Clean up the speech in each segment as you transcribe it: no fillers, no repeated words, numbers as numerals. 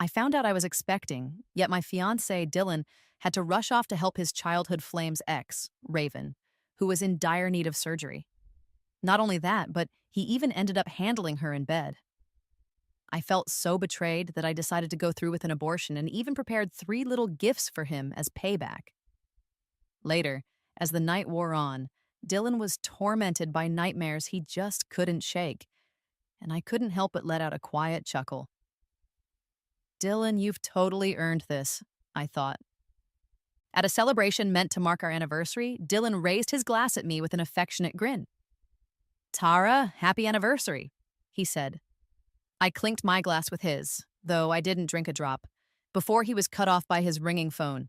I found out I was expecting, yet my fiancé, Dylan, had to rush off to help his childhood flame's ex, Raven, who was in dire need of surgery. Not only that, but he even ended up handling her in bed. I felt so betrayed that I decided to go through with an abortion and even prepared 3 little gifts for him as payback. Later, as the night wore on, Dylan was tormented by nightmares he just couldn't shake, and I couldn't help but let out a quiet chuckle. Dylan, you've totally earned this, I thought. At a celebration meant to mark our anniversary, Dylan raised his glass at me with an affectionate grin. Tara, happy anniversary, he said. I clinked my glass with his, though I didn't drink a drop, before he was cut off by his ringing phone.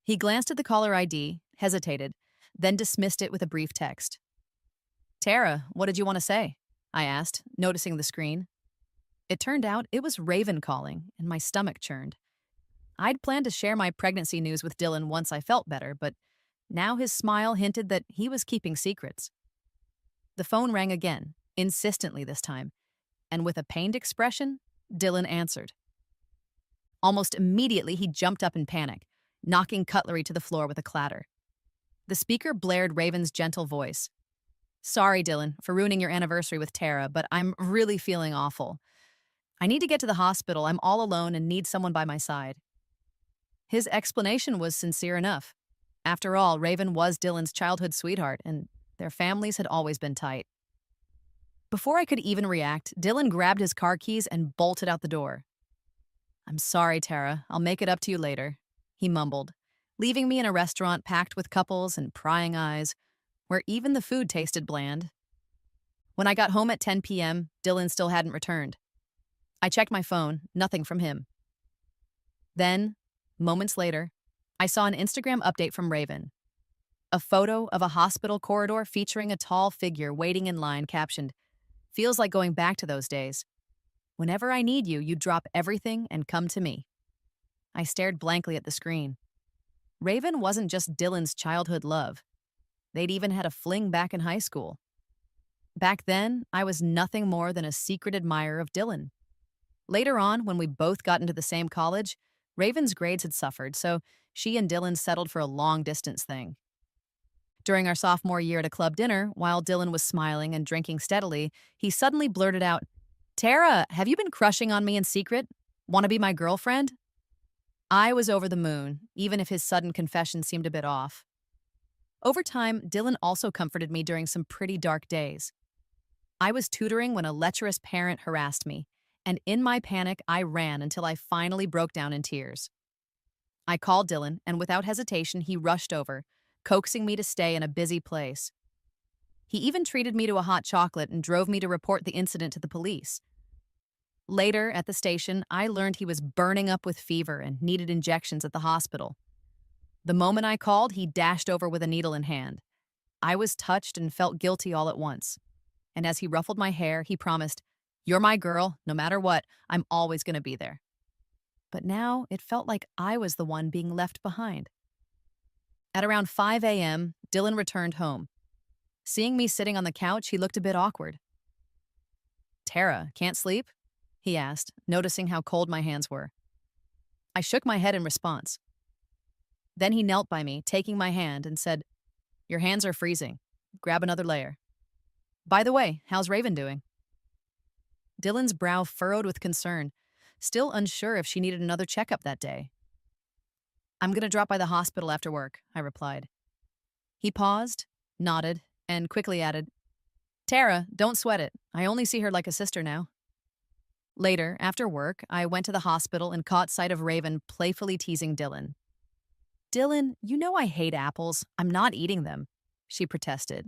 He glanced at the caller ID, hesitated, then dismissed it with a brief text. Tara, what did you want to say? I asked, noticing the screen. It turned out it was Raven calling, and my stomach churned. I'd planned to share my pregnancy news with Dylan once I felt better, but now his smile hinted that he was keeping secrets. The phone rang again, insistently this time, and with a pained expression, Dylan answered. Almost immediately, he jumped up in panic, knocking cutlery to the floor with a clatter. The speaker blared Raven's gentle voice. Sorry, Dylan, for ruining your anniversary with Tara, but I'm really feeling awful. I need to get to the hospital. I'm all alone and need someone by my side. His explanation was sincere enough. After all, Raven was Dylan's childhood sweetheart, and their families had always been tight. Before I could even react, Dylan grabbed his car keys and bolted out the door. I'm sorry, Tara. I'll make it up to you later, he mumbled, leaving me in a restaurant packed with couples and prying eyes, where even the food tasted bland. When I got home at 10 p.m., Dylan still hadn't returned. I checked my phone, nothing from him. Then, moments later, I saw an Instagram update from Raven. A photo of a hospital corridor featuring a tall figure waiting in line captioned, Feels like going back to those days. Whenever I need you, you drop everything and come to me. I stared blankly at the screen. Raven wasn't just Dylan's childhood love. They'd even had a fling back in high school. Back then, I was nothing more than a secret admirer of Dylan. Later on, when we both got into the same college, Raven's grades had suffered, so she and Dylan settled for a long-distance thing. During our sophomore year at a club dinner, while Dylan was smiling and drinking steadily, he suddenly blurted out, Tara, have you been crushing on me in secret? Want to be my girlfriend? I was over the moon, even if his sudden confession seemed a bit off. Over time, Dylan also comforted me during some pretty dark days. I was tutoring when a lecherous parent harassed me, and in my panic, I ran until I finally broke down in tears. I called Dylan, and without hesitation, he rushed over, coaxing me to stay in a busy place. He even treated me to a hot chocolate and drove me to report the incident to the police. Later, at the station, I learned he was burning up with fever and needed injections at the hospital. The moment I called, he dashed over with a needle in hand. I was touched and felt guilty all at once. And as he ruffled my hair, he promised, You're my girl, no matter what, I'm always going to be there. But now it felt like I was the one being left behind. At around 5 a.m., Dylan returned home. Seeing me sitting on the couch, he looked a bit awkward. Tara, can't sleep? He asked, noticing how cold my hands were. I shook my head in response. Then he knelt by me, taking my hand, and said, Your hands are freezing. Grab another layer. By the way, how's Raven doing? Dylan's brow furrowed with concern, still unsure if she needed another checkup that day. I'm going to drop by the hospital after work, I replied. He paused, nodded, and quickly added, Tara, don't sweat it. I only see her like a sister now. Later, after work, I went to the hospital and caught sight of Raven playfully teasing Dylan. Dylan, you know I hate apples. I'm not eating them, she protested.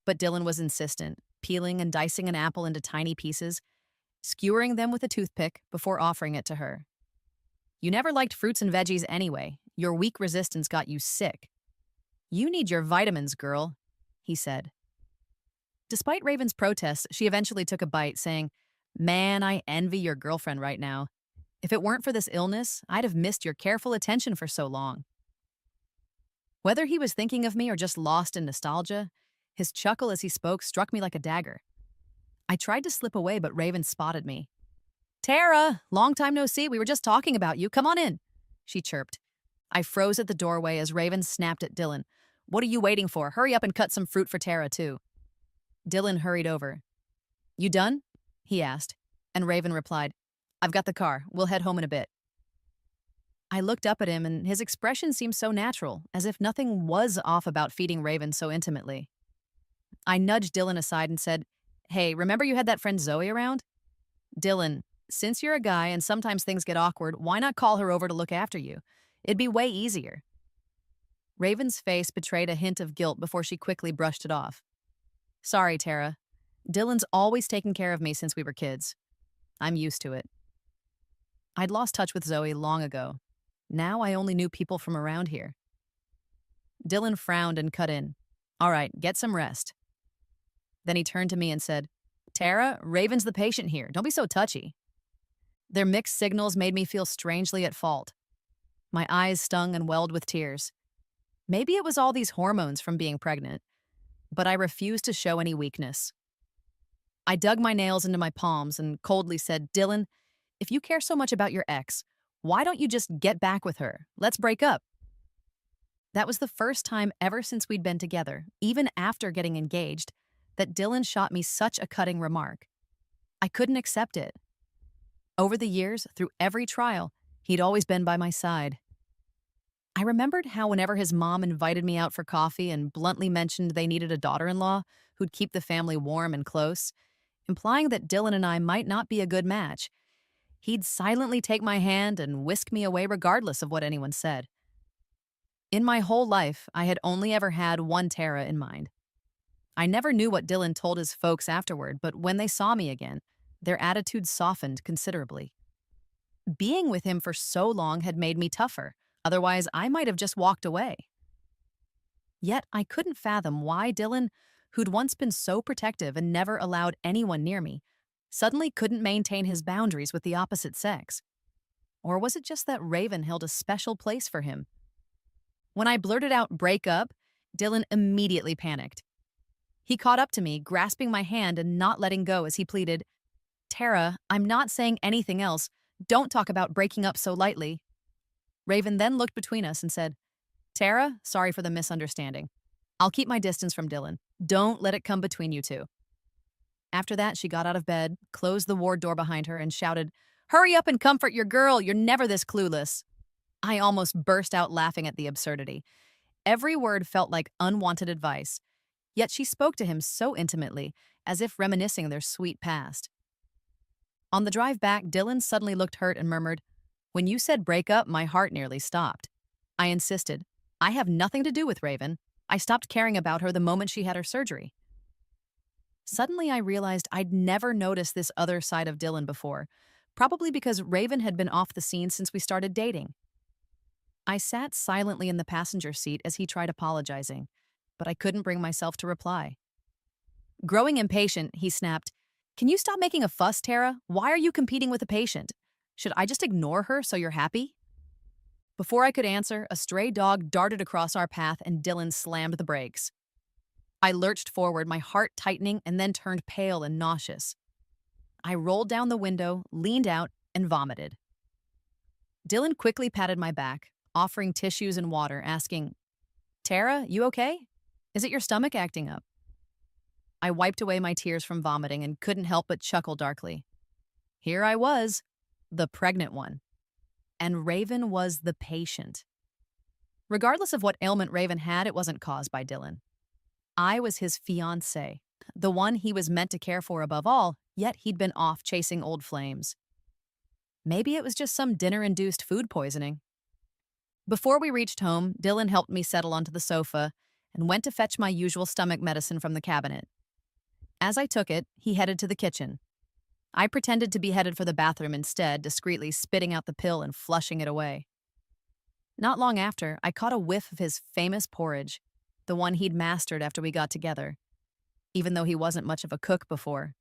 But Dylan was insistent, peeling and dicing an apple into tiny pieces, skewering them with a toothpick before offering it to her. You never liked fruits and veggies anyway. Your weak resistance got you sick. You need your vitamins, girl, he said. Despite Raven's protests, she eventually took a bite, saying, Man, I envy your girlfriend right now. If it weren't for this illness, I'd have missed your careful attention for so long. Whether he was thinking of me or just lost in nostalgia, his chuckle as he spoke struck me like a dagger. I tried to slip away, but Raven spotted me. Tara, long time no see. We were just talking about you. Come on in, she chirped. I froze at the doorway as Raven snapped at Dylan. What are you waiting for? Hurry up and cut some fruit for Tara, too. Dylan hurried over. You done? He asked, and Raven replied, I've got the car. We'll head home in a bit. I looked up at him, and his expression seemed so natural, as if nothing was off about feeding Raven so intimately. I nudged Dylan aside and said, Hey, remember you had that friend Zoe around? Dylan, since you're a guy and sometimes things get awkward, why not call her over to look after you? It'd be way easier. Raven's face betrayed a hint of guilt before she quickly brushed it off. Sorry, Tara. Dylan's always taken care of me since we were kids. I'm used to it. I'd lost touch with Zoe long ago. Now I only knew people from around here. Dylan frowned and cut in. All right, get some rest. Then he turned to me and said, Tara, Raven's the patient here. Don't be so touchy. Their mixed signals made me feel strangely at fault. My eyes stung and welled with tears. Maybe it was all these hormones from being pregnant, but I refused to show any weakness. I dug my nails into my palms and coldly said, Dylan, if you care so much about your ex, why don't you just get back with her? Let's break up. That was the first time ever since we'd been together, even after getting engaged, that Dylan shot me such a cutting remark. I couldn't accept it. Over the years, through every trial, he'd always been by my side. I remembered how whenever his mom invited me out for coffee and bluntly mentioned they needed a daughter-in-law who'd keep the family warm and close, implying that Dylan and I might not be a good match, he'd silently take my hand and whisk me away regardless of what anyone said. In my whole life, I had only ever had one Tara in mind. I never knew what Dylan told his folks afterward, but when they saw me again, their attitudes softened considerably. Being with him for so long had made me tougher. Otherwise, I might have just walked away. Yet I couldn't fathom why Dylan, who'd once been so protective and never allowed anyone near me, suddenly couldn't maintain his boundaries with the opposite sex. Or was it just that Raven held a special place for him? When I blurted out break up, Dylan immediately panicked. He caught up to me, grasping my hand and not letting go as he pleaded, Tara, I'm not saying anything else. Don't talk about breaking up so lightly. Raven then looked between us and said, Tara, sorry for the misunderstanding. I'll keep my distance from Dylan. Don't let it come between you two. After that, she got out of bed, closed the ward door behind her, and shouted, Hurry up and comfort your girl. You're never this clueless. I almost burst out laughing at the absurdity. Every word felt like unwanted advice, yet she spoke to him so intimately, as if reminiscing their sweet past. On the drive back, Dylan suddenly looked hurt and murmured, When you said break up, my heart nearly stopped. I insisted, I have nothing to do with Raven. I stopped caring about her the moment she had her surgery. Suddenly, I realized I'd never noticed this other side of Dylan before, probably because Raven had been off the scene since we started dating. I sat silently in the passenger seat as he tried apologizing, but I couldn't bring myself to reply. Growing impatient, he snapped, Can you stop making a fuss, Tara? Why are you competing with a patient? Should I just ignore her so you're happy? Before I could answer, a stray dog darted across our path and Dylan slammed the brakes. I lurched forward, my heart tightening, and then turned pale and nauseous. I rolled down the window, leaned out, and vomited. Dylan quickly patted my back, offering tissues and water, asking, Tara, you okay? Is it your stomach acting up? I wiped away my tears from vomiting and couldn't help but chuckle darkly. Here I was, the pregnant one. And Raven was the patient. Regardless of what ailment Raven had, it wasn't caused by Dylan. I was his fiancée, the one he was meant to care for above all, yet he'd been off chasing old flames. Maybe it was just some dinner-induced food poisoning. Before we reached home, Dylan helped me settle onto the sofa and went to fetch my usual stomach medicine from the cabinet. As I took it, he headed to the kitchen. I pretended to be headed for the bathroom instead, discreetly spitting out the pill and flushing it away. Not long after, I caught a whiff of his famous porridge, the one he'd mastered after we got together, even though he wasn't much of a cook before.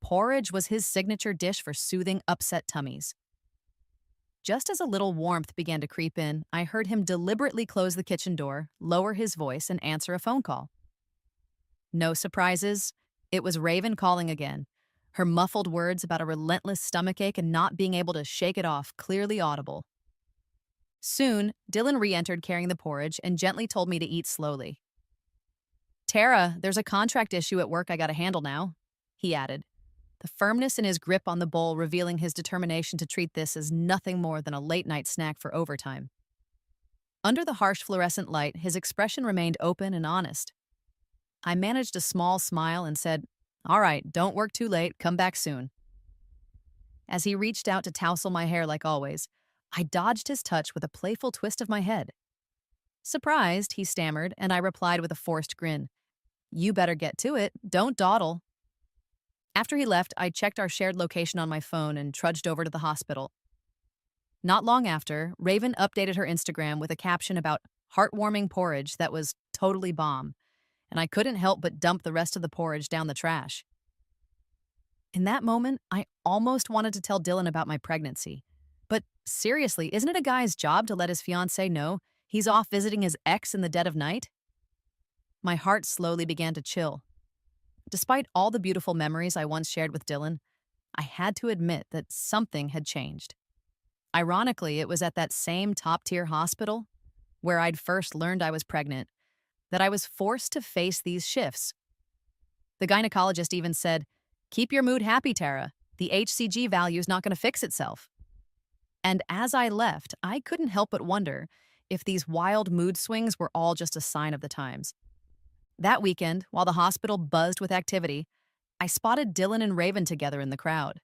Porridge was his signature dish for soothing upset tummies. Just as a little warmth began to creep in, I heard him deliberately close the kitchen door, lower his voice, and answer a phone call. No surprises. It was Raven calling again, her muffled words about a relentless stomachache and not being able to shake it off clearly audible. Soon, Dylan re-entered carrying the porridge and gently told me to eat slowly. Tara, there's a contract issue at work I gotta handle now, he added, the firmness in his grip on the bowl revealing his determination to treat this as nothing more than a late-night snack for overtime. Under the harsh fluorescent light, his expression remained open and honest. I managed a small smile and said, "All right, don't work too late, come back soon." As he reached out to tousle my hair like always, I dodged his touch with a playful twist of my head. Surprised, he stammered, and I replied with a forced grin. "You better get to it, don't dawdle." After he left, I checked our shared location on my phone and trudged over to the hospital. Not long after, Raven updated her Instagram with a caption about heartwarming porridge that was totally bomb, and I couldn't help but dump the rest of the porridge down the trash. In that moment, I almost wanted to tell Dylan about my pregnancy. But seriously, isn't it a guy's job to let his fiancée know he's off visiting his ex in the dead of night? My heart slowly began to chill. Despite all the beautiful memories I once shared with Dylan, I had to admit that something had changed. Ironically, it was at that same top-tier hospital, where I'd first learned I was pregnant, that I was forced to face these shifts. The gynecologist even said, "Keep your mood happy, Tara. The HCG value's not going to fix itself." And as I left, I couldn't help but wonder if these wild mood swings were all just a sign of the times. That weekend, while the hospital buzzed with activity, I spotted Dylan and Raven together in the crowd.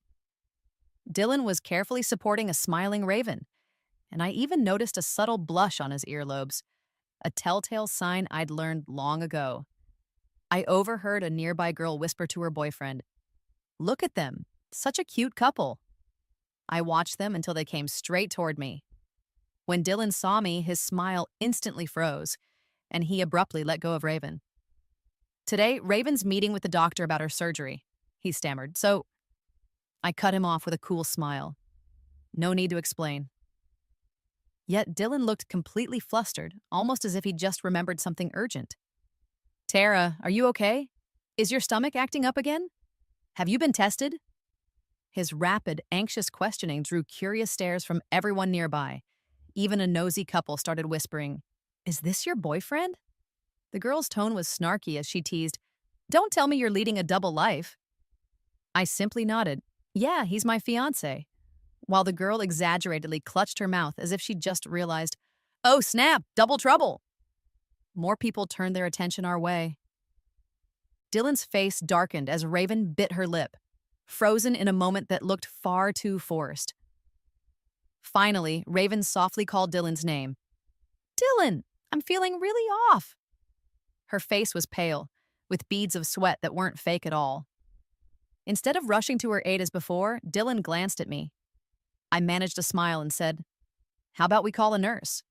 Dylan was carefully supporting a smiling Raven, and I even noticed a subtle blush on his earlobes, a telltale sign I'd learned long ago. I overheard a nearby girl whisper to her boyfriend, "Look at them, such a cute couple." I watched them until they came straight toward me. When Dylan saw me, his smile instantly froze, and he abruptly let go of Raven. "Today, Raven's meeting with the doctor about her surgery," he stammered, "so—" I cut him off with a cool smile. No need to explain. Yet Dylan looked completely flustered, almost as if he'd just remembered something urgent. "Tara, are you okay? Is your stomach acting up again? Have you been tested?" His rapid, anxious questioning drew curious stares from everyone nearby. Even a nosy couple started whispering, "Is this your boyfriend?" The girl's tone was snarky as she teased, "Don't tell me you're leading a double life." I simply nodded, "Yeah, he's my fiancé," while the girl exaggeratedly clutched her mouth as if she'd just realized, "Oh snap, double trouble." More people turned their attention our way. Dylan's face darkened as Raven bit her lip, frozen in a moment that looked far too forced. Finally, Raven softly called Dylan's name. "Dylan, I'm feeling really off." Her face was pale, with beads of sweat that weren't fake at all. Instead of rushing to her aid as before, Dylan glanced at me. I managed a smile and said, "How about we call a nurse?"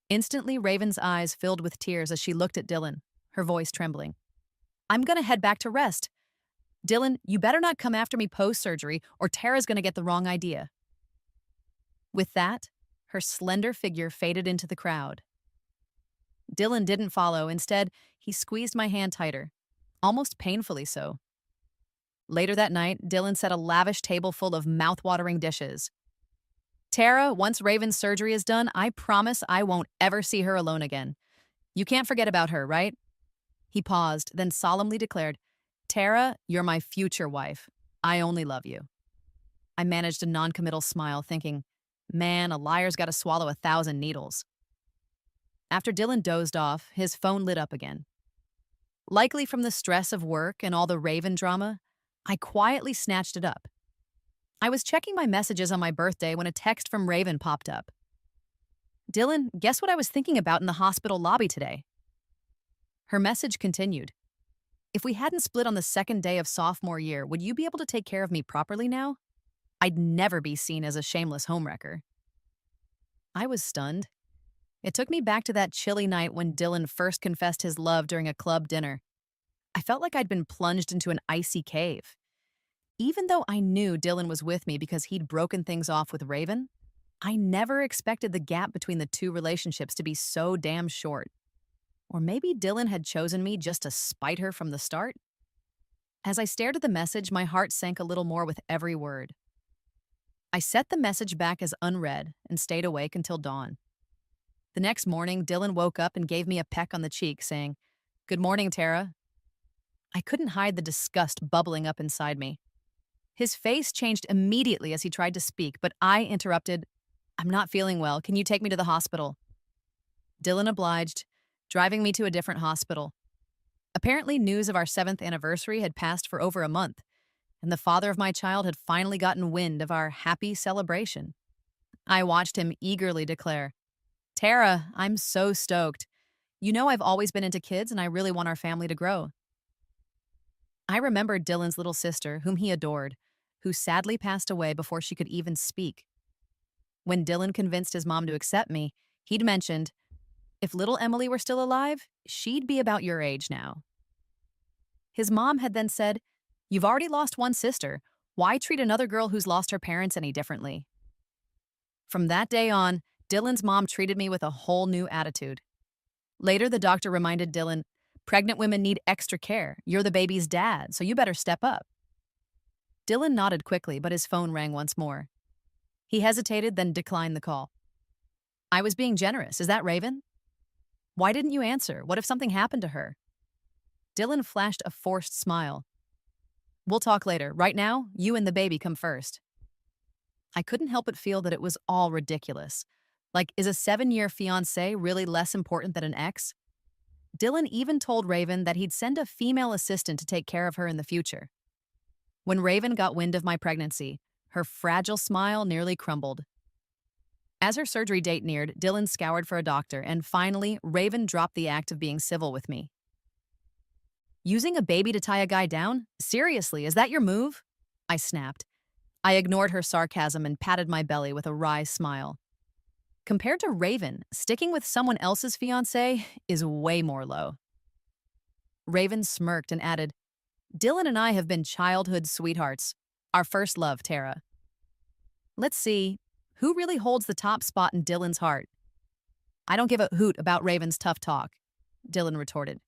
Instantly, Raven's eyes filled with tears as she looked at Dylan, her voice trembling. "I'm gonna head back to rest. Dylan, you better not come after me post-surgery or Tara's gonna get the wrong idea." With that, her slender figure faded into the crowd. Dylan didn't follow. Instead, he squeezed my hand tighter, almost painfully so. Later that night, Dylan set a lavish table full of mouth-watering dishes. "Tara, once Raven's surgery is done, I promise I won't ever see her alone again. You can't forget about her, right?" He paused, then solemnly declared, "Tara, you're my future wife. I only love you." I managed a non-committal smile, thinking, man, a liar's got to swallow 1,000 needles. After Dylan dozed off, his phone lit up again. Likely from the stress of work and all the Raven drama, I quietly snatched it up. I was checking my messages on my birthday when a text from Raven popped up. "Dylan, guess what I was thinking about in the hospital lobby today?" Her message continued. "If we hadn't split on the second day of sophomore year, would you be able to take care of me properly now? I'd never be seen as a shameless homewrecker." I was stunned. It took me back to that chilly night when Dylan first confessed his love during a club dinner. I felt like I'd been plunged into an icy cave. Even though I knew Dylan was with me because he'd broken things off with Raven, I never expected the gap between the two relationships to be so damn short. Or maybe Dylan had chosen me just to spite her from the start? As I stared at the message, my heart sank a little more with every word. I set the message back as unread and stayed awake until dawn. The next morning, Dylan woke up and gave me a peck on the cheek, saying, "Good morning, Tara." I couldn't hide the disgust bubbling up inside me. His face changed immediately as he tried to speak, but I interrupted, "I'm not feeling well. Can you take me to the hospital?" Dylan obliged, driving me to a different hospital. Apparently, news of our 7th anniversary had passed for over a month, and the father of my child had finally gotten wind of our happy celebration. I watched him eagerly declare, "Tara, I'm so stoked. You know I've always been into kids and I really want our family to grow." I remembered Dylan's little sister, whom he adored, who sadly passed away before she could even speak. When Dylan convinced his mom to accept me, he'd mentioned, "If little Emily were still alive, she'd be about your age now." His mom had then said, "You've already lost one sister. Why treat another girl who's lost her parents any differently?" From that day on, Dylan's mom treated me with a whole new attitude. Later, the doctor reminded Dylan, "Pregnant women need extra care. You're the baby's dad, so you better step up." Dylan nodded quickly, but his phone rang once more. He hesitated, then declined the call. "I was being generous. Is that Raven?" "Why didn't you answer? What if something happened to her?" Dylan flashed a forced smile. "We'll talk later. Right now, you and the baby come first." I couldn't help but feel that it was all ridiculous. Like, is a 7-year fiancé really less important than an ex? Dylan even told Raven that he'd send a female assistant to take care of her in the future. When Raven got wind of my pregnancy, her fragile smile nearly crumbled. As her surgery date neared, Dylan scoured for a doctor, and finally, Raven dropped the act of being civil with me. "Using a baby to tie a guy down? Seriously, is that your move?" I snapped. I ignored her sarcasm and patted my belly with a wry smile. Compared to Raven, sticking with someone else's fiancé is way more low. Raven smirked and added, "Dylan and I have been childhood sweethearts. Our first love, Tara." Let's see, who really holds the top spot in Dylan's heart? "I don't give a hoot about Raven's tough talk," Dylan retorted.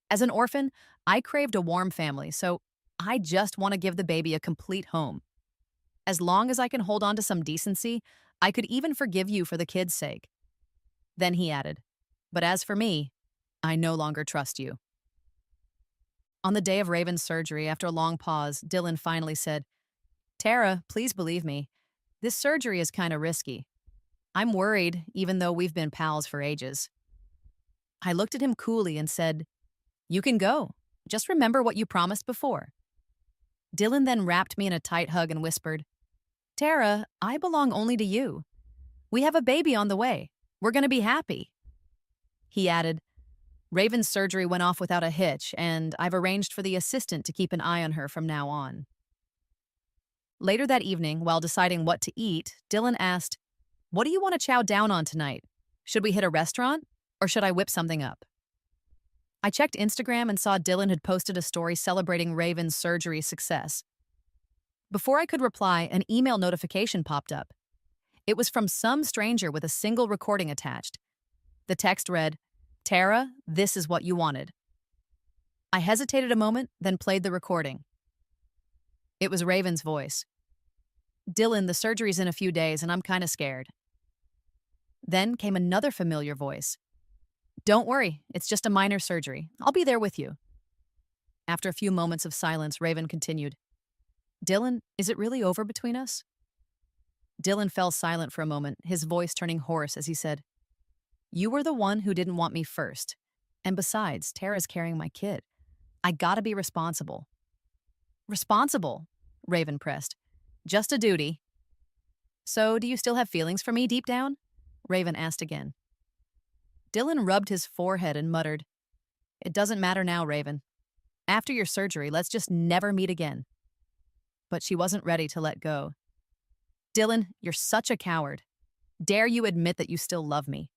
"As an orphan, I craved a warm family, so I just want to give the baby a complete home. As long as I can hold on to some decency, I could even forgive you for the kid's sake." Then he added, "But as for me, I no longer trust you." On the day of Raven's surgery, after a long pause, Dylan finally said, "Tara, please believe me. This surgery is kind of risky. I'm worried, even though we've been pals for ages." I looked at him coolly and said, "You can go. Just remember what you promised before." Dylan then wrapped me in a tight hug and whispered, "Tara, I belong only to you. We have a baby on the way. We're going to be happy." He added, "Raven's surgery went off without a hitch, and I've arranged for the assistant to keep an eye on her from now on." Later that evening, while deciding what to eat, Dylan asked, "What do you want to chow down on tonight? Should we hit a restaurant, or should I whip something up?" I checked Instagram and saw Dylan had posted a story celebrating Raven's surgery success. Before I could reply, an email notification popped up. It was from some stranger with a single recording attached. The text read, "Tara, this is what you wanted." I hesitated a moment, then played the recording. It was Raven's voice. "Dylan, the surgery's in a few days and I'm kind of scared." Then came another familiar voice. "Don't worry, it's just a minor surgery. I'll be there with you." After a few moments of silence, Raven continued, "Dylan, is it really over between us?" Dylan fell silent for a moment, his voice turning hoarse as he said, "You were the one who didn't want me first. And besides, Tara's carrying my kid. I gotta be responsible." "Responsible?" Raven pressed. "Just a duty." "So, do you still have feelings for me deep down?" Raven asked again. Dylan rubbed his forehead and muttered, "It doesn't matter now, Raven. After your surgery, let's just never meet again." But she wasn't ready to let go. "Dylan, you're such a coward. Dare you admit that you still love me?"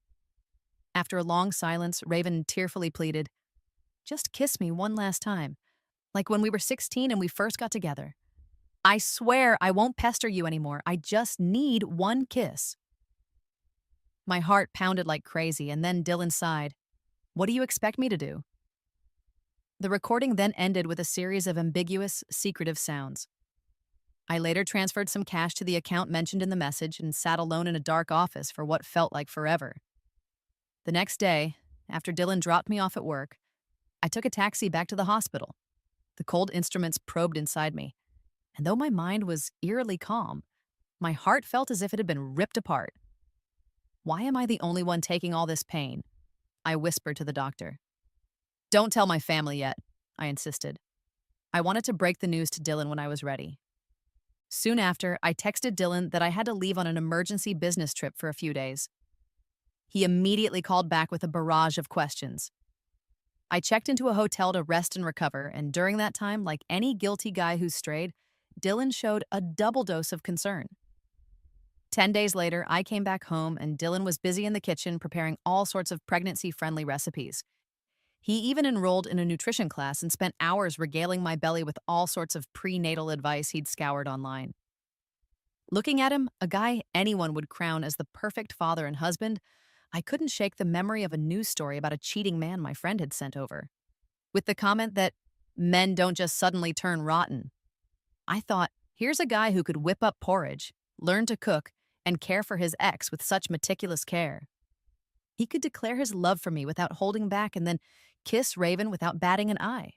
After a long silence, Raven tearfully pleaded, "Just kiss me one last time, like when we were 16 and we first got together. I swear I won't pester you anymore. I just need one kiss." My heart pounded like crazy, and then Dylan sighed. "What do you expect me to do?" The recording then ended with a series of ambiguous, secretive sounds. I later transferred some cash to the account mentioned in the message and sat alone in a dark office for what felt like forever. The next day, after Dylan dropped me off at work, I took a taxi back to the hospital. The cold instruments probed inside me, and though my mind was eerily calm, my heart felt as if it had been ripped apart. Why am I the only one taking all this pain? I whispered to the doctor. Don't tell my family yet, I insisted. I wanted to break the news to Dylan when I was ready. Soon after, I texted Dylan that I had to leave on an emergency business trip for a few days. He immediately called back with a barrage of questions. I checked into a hotel to rest and recover, and during that time, like any guilty guy who strayed, Dylan showed a double dose of concern. 10 days later, I came back home, and Dylan was busy in the kitchen preparing all sorts of pregnancy-friendly recipes. He even enrolled in a nutrition class and spent hours regaling my belly with all sorts of prenatal advice he'd scoured online. Looking at him, a guy anyone would crown as the perfect father and husband, I couldn't shake the memory of a news story about a cheating man my friend had sent over, with the comment that men don't just suddenly turn rotten. I thought, here's a guy who could whip up porridge, learn to cook, and care for his ex with such meticulous care. He could declare his love for me without holding back and then kiss Raven without batting an eye.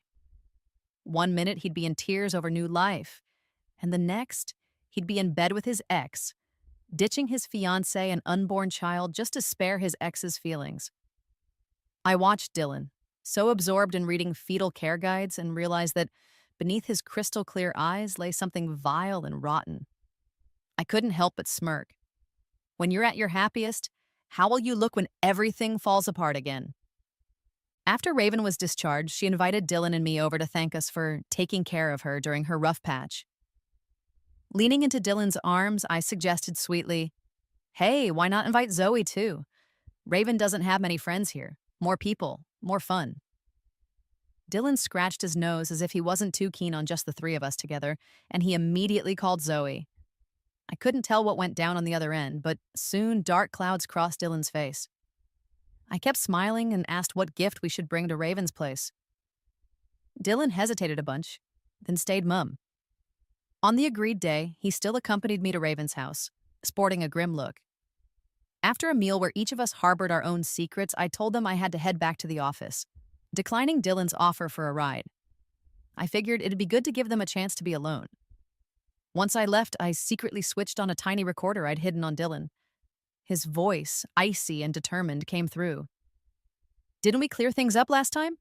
One minute he'd be in tears over new life, and the next he'd be in bed with his ex, ditching his fiancée and unborn child just to spare his ex's feelings. I watched Dylan, so absorbed in reading fetal care guides, and realized that beneath his crystal clear eyes lay something vile and rotten. I couldn't help but smirk. When you're at your happiest, how will you look when everything falls apart again? After Raven was discharged, she invited Dylan and me over to thank us for taking care of her during her rough patch. Leaning into Dylan's arms, I suggested sweetly, "Hey, why not invite Zoe too? Raven doesn't have many friends here. More people, more fun." Dylan scratched his nose as if he wasn't too keen on just the three of us together, and he immediately called Zoe. I couldn't tell what went down on the other end, but soon dark clouds crossed Dylan's face. I kept smiling and asked what gift we should bring to Raven's place. Dylan hesitated a bunch, then stayed mum. On the agreed day, he still accompanied me to Raven's house, sporting a grim look. After a meal where each of us harbored our own secrets, I told them I had to head back to the office, declining Dylan's offer for a ride. I figured it'd be good to give them a chance to be alone. Once I left, I secretly switched on a tiny recorder I'd hidden on Dylan. His voice, icy and determined, came through. "Didn't we clear things up last time?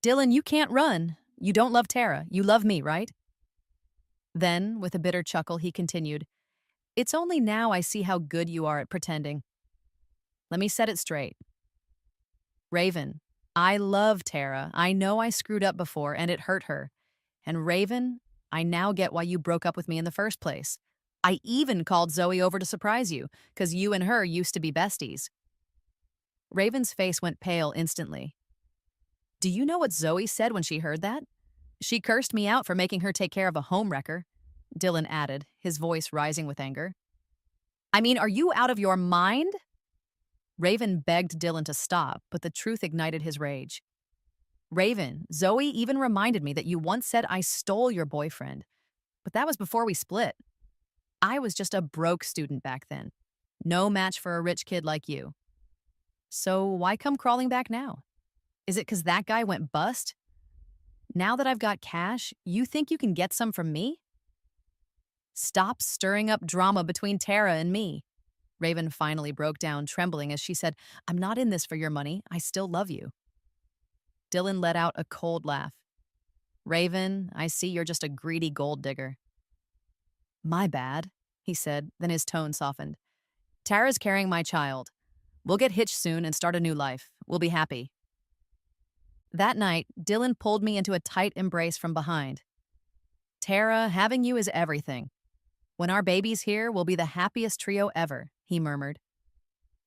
Dylan, you can't run. You don't love Tara. You love me, right?" Then, with a bitter chuckle, he continued, "It's only now I see how good you are at pretending. Let me set it straight. Raven, I love Tara. I know I screwed up before, and it hurt her. And Raven, I now get why you broke up with me in the first place. I even called Zoe over to surprise you, because you and her used to be besties." Raven's face went pale instantly. "Do you know what Zoe said when she heard that? She cursed me out for making her take care of a homewrecker," Dylan added, his voice rising with anger. "I mean, are you out of your mind?" Raven begged Dylan to stop, but the truth ignited his rage. "Raven, Zoe even reminded me that you once said I stole your boyfriend, but that was before we split. I was just a broke student back then. No match for a rich kid like you. So why come crawling back now? Is it 'cause that guy went bust? Now that I've got cash, you think you can get some from me? Stop stirring up drama between Tara and me." Raven finally broke down, trembling as she said, "I'm not in this for your money. I still love you." Dylan let out a cold laugh. "Raven, I see you're just a greedy gold digger." "My bad," he said, then his tone softened. "Tara's carrying my child. We'll get hitched soon and start a new life. We'll be happy." That night, Dylan pulled me into a tight embrace from behind. "Tara, having you is everything. When our baby's here, we'll be the happiest trio ever," he murmured.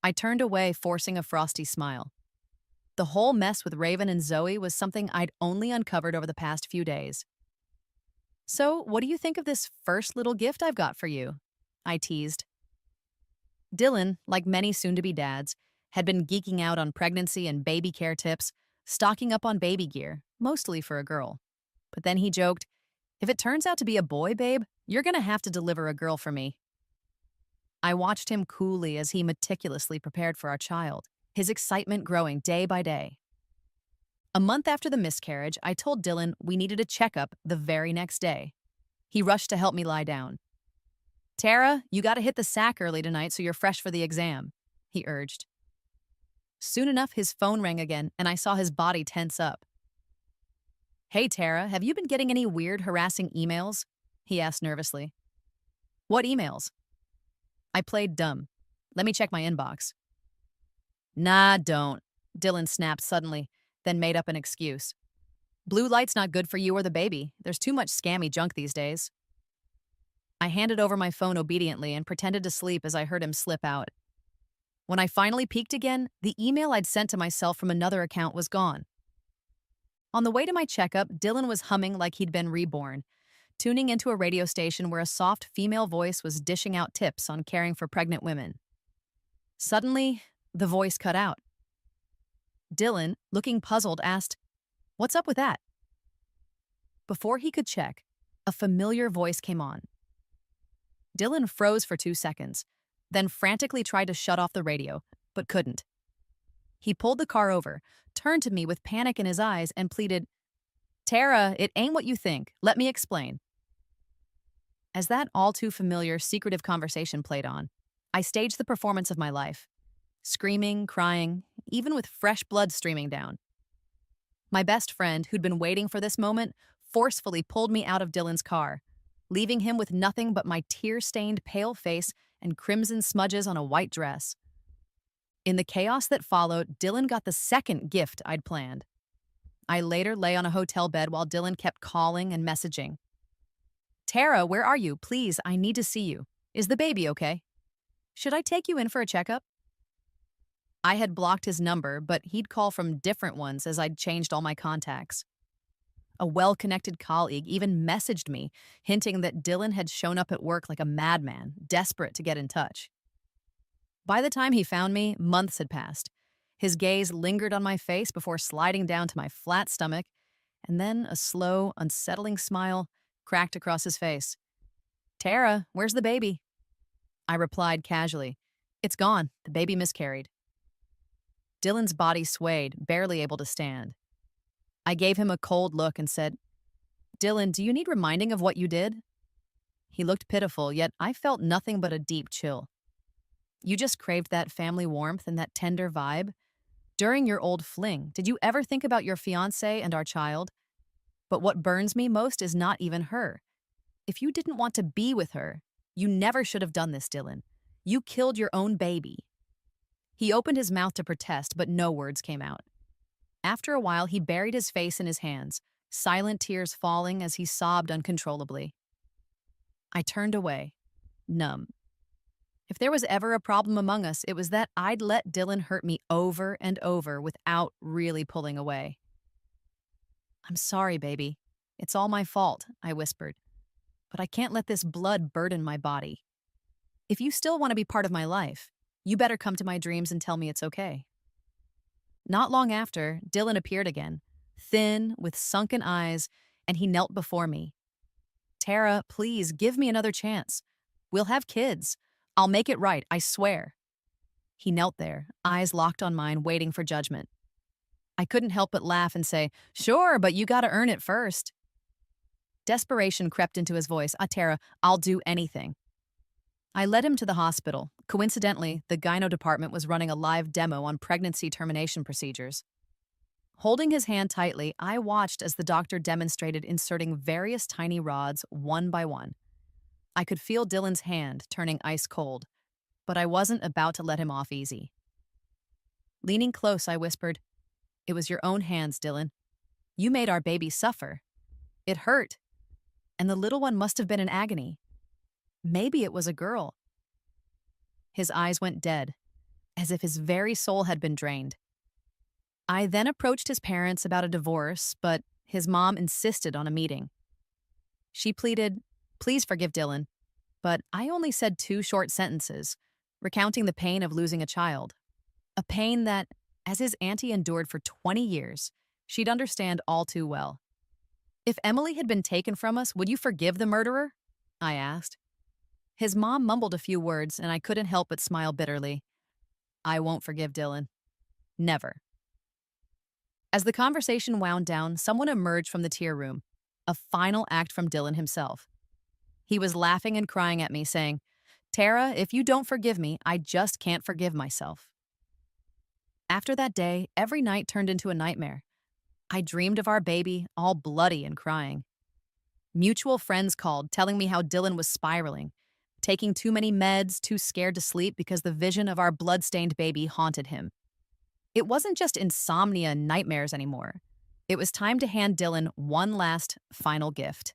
I turned away, forcing a frosty smile. The whole mess with Raven and Zoe was something I'd only uncovered over the past few days. "So, what do you think of this first little gift I've got for you?" I teased. Dylan, like many soon-to-be dads, had been geeking out on pregnancy and baby care tips, stocking up on baby gear, mostly for a girl. But then he joked, "If it turns out to be a boy, babe, you're gonna have to deliver a girl for me." I watched him coolly as he meticulously prepared for our child, his excitement growing day by day. A month after the miscarriage, I told Dylan we needed a checkup the very next day. He rushed to help me lie down. "Tara, you gotta hit the sack early tonight so you're fresh for the exam," he urged. Soon enough, his phone rang again, and I saw his body tense up. "Hey, Tara, have you been getting any weird, harassing emails?" he asked nervously. "What emails?" I played dumb. "Let me check my inbox." "Nah, don't," Dylan snapped suddenly, then made up an excuse. "Blue light's not good for you or the baby. There's too much scammy junk these days." I handed over my phone obediently and pretended to sleep as I heard him slip out. When I finally peeked again, the email I'd sent to myself from another account was gone. On the way to my checkup, Dylan was humming like he'd been reborn, tuning into a radio station where a soft female voice was dishing out tips on caring for pregnant women. Suddenly, the voice cut out. Dylan, looking puzzled, asked, "What's up with that?" Before he could check, a familiar voice came on. Dylan froze for 2 seconds, then frantically tried to shut off the radio, but couldn't. He pulled the car over, turned to me with panic in his eyes, and pleaded, "Tara, it ain't what you think. Let me explain." As that all too familiar, secretive conversation played on, I staged the performance of my life, screaming, crying, even with fresh blood streaming down. My best friend, who'd been waiting for this moment, forcefully pulled me out of Dylan's car, leaving him with nothing but my tear-stained pale face and crimson smudges on a white dress. In the chaos that followed, Dylan got the second gift I'd planned. I later lay on a hotel bed while Dylan kept calling and messaging. "Tara, where are you? Please, I need to see you. Is the baby okay? Should I take you in for a checkup?" I had blocked his number, but he'd call from different ones as I'd changed all my contacts. A well-connected colleague even messaged me, hinting that Dylan had shown up at work like a madman, desperate to get in touch. By the time he found me, months had passed. His gaze lingered on my face before sliding down to my flat stomach, and then a slow, unsettling smile cracked across his face. "Tara, where's the baby?" I replied casually, "It's gone. The baby miscarried." Dylan's body swayed, barely able to stand. I gave him a cold look and said, "Dylan, do you need reminding of what you did?" He looked pitiful, yet I felt nothing but a deep chill. "You just craved that family warmth and that tender vibe? During your old fling, did you ever think about your fiancé and our child? But what burns me most is not even her. If you didn't want to be with her, you never should have done this, Dylan. You killed your own baby." He opened his mouth to protest, but no words came out. After a while, he buried his face in his hands, silent tears falling as he sobbed uncontrollably. I turned away, numb. If there was ever a problem among us, it was that I'd let Dylan hurt me over and over without really pulling away. "I'm sorry, baby. It's all my fault," I whispered. "But I can't let this blood burden my body. If you still want to be part of my life, you better come to my dreams and tell me it's okay." Not long after, Dylan appeared again, thin, with sunken eyes, and he knelt before me. "Tara, please, give me another chance. We'll have kids. I'll make it right, I swear." He knelt there, eyes locked on mine, waiting for judgment. I couldn't help but laugh and say, "Sure, but you gotta earn it first." Desperation crept into his voice. "Tara, I'll do anything." I led him to the hospital. Coincidentally, the gyno department was running a live demo on pregnancy termination procedures. Holding his hand tightly, I watched as the doctor demonstrated inserting various tiny rods one by one. I could feel Dylan's hand turning ice cold, but I wasn't about to let him off easy. Leaning close, I whispered, "It was your own hands, Dylan. You made our baby suffer. It hurt, and the little one must have been in agony. Maybe it was a girl." His eyes went dead, as if his very soul had been drained. I then approached his parents about a divorce, but his mom insisted on a meeting. She pleaded, "Please forgive Dylan," but I only said 2 short sentences, recounting the pain of losing a child. A pain that, as his auntie endured for 20 years, She'd understand all too well. If Emily had been taken from us, would you forgive the murderer? I asked. His mom mumbled a few words, and I couldn't help but smile bitterly. I won't forgive Dylan. Never. As the conversation wound down, someone emerged from the tier room, a final act from Dylan himself. He was laughing and crying at me, saying, Tara, if you don't forgive me, I just can't forgive myself. After that day, every night turned into a nightmare. I dreamed of our baby, all bloody and crying. Mutual friends called, telling me how Dylan was spiraling, taking too many meds, too scared to sleep because the vision of our blood-stained baby haunted him. It wasn't just insomnia and nightmares anymore. It was time to hand Dylan one last, final gift.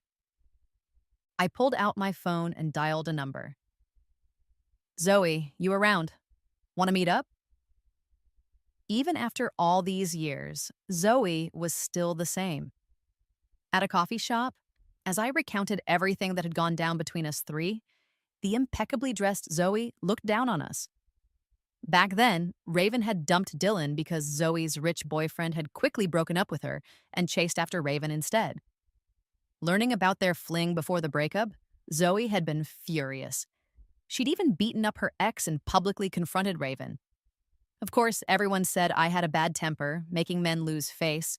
I pulled out my phone and dialed a number. Zoe, you around? Want to meet up? Even after all these years, Zoe was still the same. At a coffee shop, as I recounted everything that had gone down between us three, the impeccably dressed Zoe looked down on us. Back then, Raven had dumped Dylan because Zoe's rich boyfriend had quickly broken up with her and chased after Raven instead. Learning about their fling before the breakup, Zoe had been furious. She'd even beaten up her ex and publicly confronted Raven. Of course, everyone said I had a bad temper, making men lose face,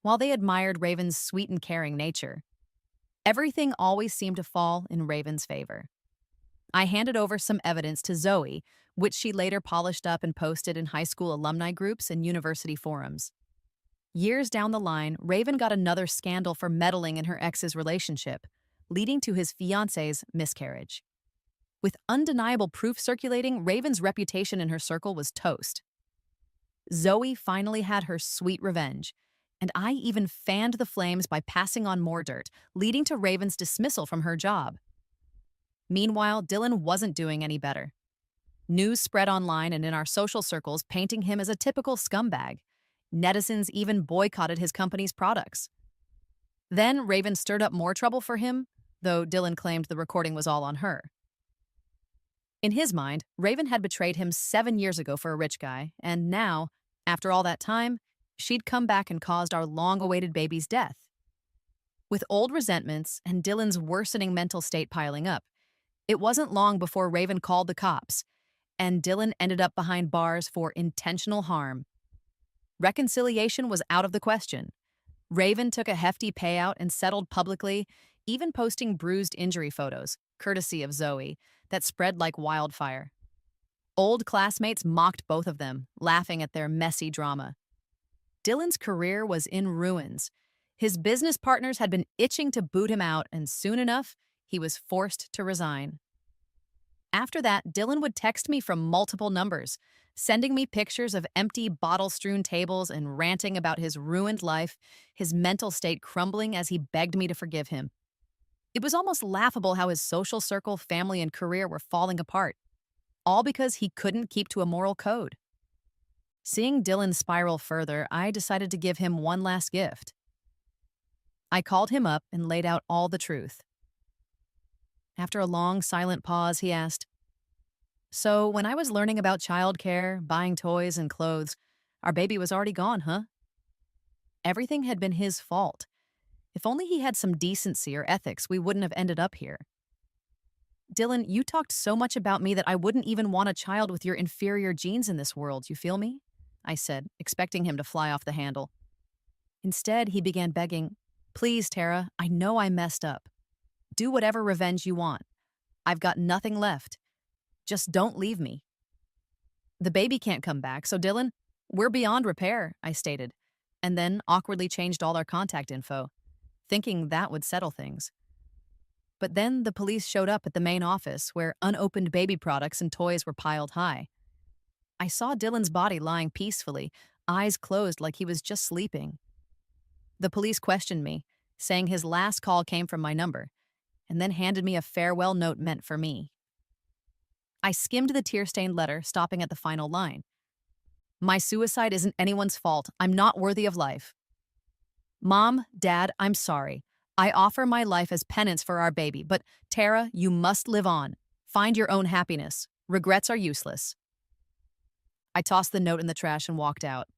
while they admired Raven's sweet and caring nature. Everything always seemed to fall in Raven's favor. I handed over some evidence to Zoe, which she later polished up and posted in high school alumni groups and university forums. Years down the line, Raven got another scandal for meddling in her ex's relationship, leading to his fiancée's miscarriage. With undeniable proof circulating, Raven's reputation in her circle was toast. Zoe finally had her sweet revenge, and I even fanned the flames by passing on more dirt, leading to Raven's dismissal from her job. Meanwhile, Dylan wasn't doing any better. News spread online and in our social circles painting him as a typical scumbag. Netizens even boycotted his company's products. Then Raven stirred up more trouble for him, though Dylan claimed the recording was all on her. In his mind, Raven had betrayed him 7 years ago for a rich guy, and now, after all that time, she'd come back and caused our long-awaited baby's death. With old resentments and Dylan's worsening mental state piling up, it wasn't long before Raven called the cops, and Dylan ended up behind bars for intentional harm. Reconciliation was out of the question. Raven took a hefty payout and settled publicly, even posting bruised injury photos, courtesy of Zoe, that spread like wildfire. Old classmates mocked both of them, laughing at their messy drama. Dylan's career was in ruins. His business partners had been itching to boot him out, and soon enough, he was forced to resign. After that, Dylan would text me from multiple numbers, sending me pictures of empty bottle-strewn tables and ranting about his ruined life, his mental state crumbling as he begged me to forgive him. It was almost laughable how his social circle, family, and career were falling apart, all because he couldn't keep to a moral code. Seeing Dylan spiral further, I decided to give him one last gift. I called him up and laid out all the truth. After a long, silent pause, he asked, "So, when I was learning about childcare, buying toys and clothes, our baby was already gone, huh?" Everything had been his fault. If only he had some decency or ethics, we wouldn't have ended up here. Dylan, you talked so much about me that I wouldn't even want a child with your inferior genes in this world, you feel me? I said, expecting him to fly off the handle. Instead, he began begging, "Please, Tara, I know I messed up. Do whatever revenge you want. I've got nothing left. Just don't leave me." The baby can't come back, so Dylan, we're beyond repair, I stated, and then awkwardly changed all our contact info, thinking that would settle things. But then the police showed up at the main office where unopened baby products and toys were piled high. I saw Dylan's body lying peacefully, eyes closed like he was just sleeping. The police questioned me, saying his last call came from my number, and then handed me a farewell note meant for me. I skimmed the tear-stained letter, stopping at the final line. "My suicide isn't anyone's fault. I'm not worthy of life. Mom, Dad, I'm sorry. I offer my life as penance for our baby, but Tara, you must live on. Find your own happiness. Regrets are useless." I tossed the note in the trash and walked out.